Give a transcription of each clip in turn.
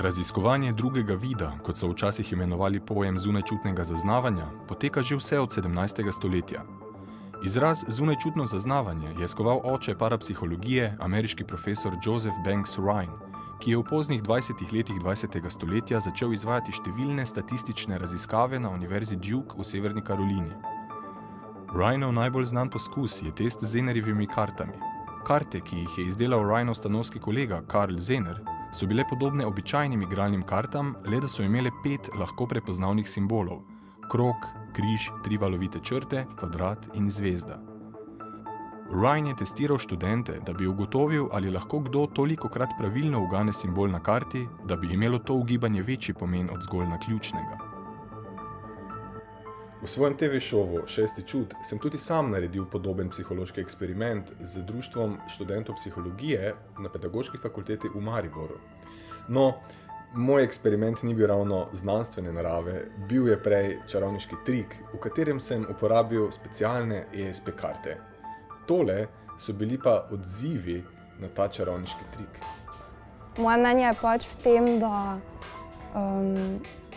Raziskovanje drugega vida, kot so včasih imenovali pojem zunajčutnega zaznavanja, poteka že vse od 17. stoletja. Izraz zunajčutno zaznavanje je skoval oče parapsihologije, ameriški profesor Joseph Banks Rhine, ki je v poznih 20. letih 20. stoletja začel izvajati številne statistične raziskave na Univerzi Duke v Severni Karolini. Rhinov najbolj znan poskus je test z Zenerjevimi kartami. Karte, ki jih je izdelal Rhinov stanovski kolega Karl Zener, so bile podobne običajnim igralnim kartam, le da so imele 5 lahko prepoznavnih simbolov: krog, križ, 3 valovite črte, kvadrat in zvezda. Rhine je testiral študente, da bi ugotovil, ali lahko kdo tolikokrat pravilno ugane simbol na karti, da bi imelo to ugibanje večji pomen od zgolj naključnega. V svojem TV-šovu Šesti čut sem tudi sam naredil podoben psihološki eksperiment z društvom študentov psihologije na Pedagoški fakulteti v Mariboru. No, moj eksperiment ni bil ravno znanstvene narave, bil je prej čarovniški trik, v katerem sem uporabil specialne ESP karte. Tole so bili pa odzivi na ta čarovniški trik. Moje mnenje je pač v tem, da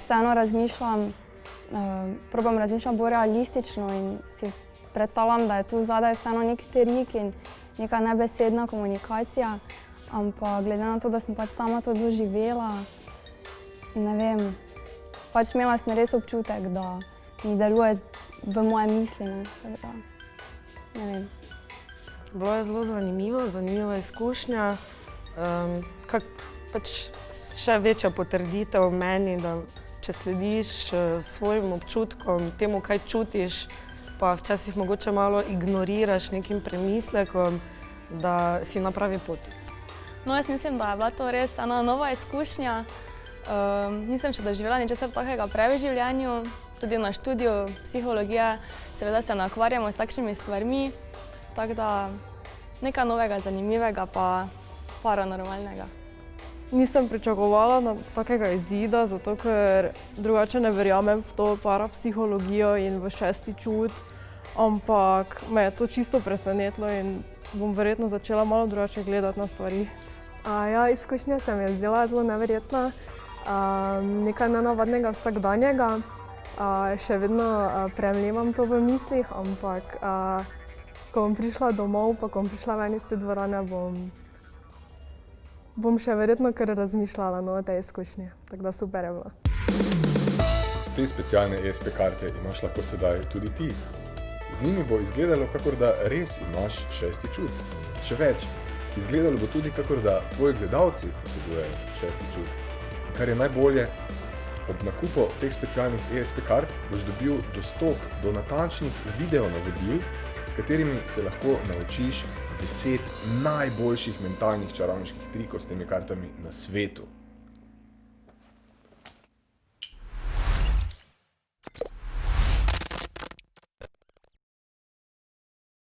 vseeno probam razmišljati bolj realistično in si predstavljam, da je tu zadaj vseeno nek trik in neka nebesedna komunikacija, ampak glede na to, da sem pač sama to doživela, ne vem, pač imela sem res občutek, da mi deluje v moje misli, ne vem. Bilo je zelo zanimiva izkušnja, pač še večja potrditev v meni, da če slediš svojim občutkom, temu, kaj čutiš, pa včasih mogoče malo ignoriraš nekim premislekom, da si na pravi poti. No, jaz mislim, da je bila to res ena nova izkušnja. Nisem še doživela ničesar takega prej v življenju, tudi na študiju psihologije. Seveda se ne ukvarjamo s takšnimi stvarmi, tako da nekaj novega, zanimivega pa paranormalnega. Nisem pričakovala takega izida, zato ker drugače ne verjamem v to parapsihologijo in v šesti čut, ampak me je to čisto presenetilo in bom verjetno začela malo drugače gledati na stvari. Ja, izkušnja se mi je zdela zelo neverjetna, nekaj nenavadnega vsakdanjega. Še vedno premlevam to v mislih, ampak ko bom prišla domov, pa ko bom prišla ven iz te dvorane, bom še verjetno kar razmišljala o tej izkušnji, tako da super je bilo. Te specialne ESP karte imaš lahko sedaj tudi ti. Z njimi bo izgledalo, kakor da res imaš šesti čut. Še več, izgledalo bo tudi, kakor da tvoji gledalci posedujejo šesti čut. Kar je najbolje, ob nakupu teh specialnih ESP kart boš dobil dostop do natančnih video navodil, s katerimi se lahko naučiš 10 najboljših mentalnih čarovniških trikov s temi kartami na svetu.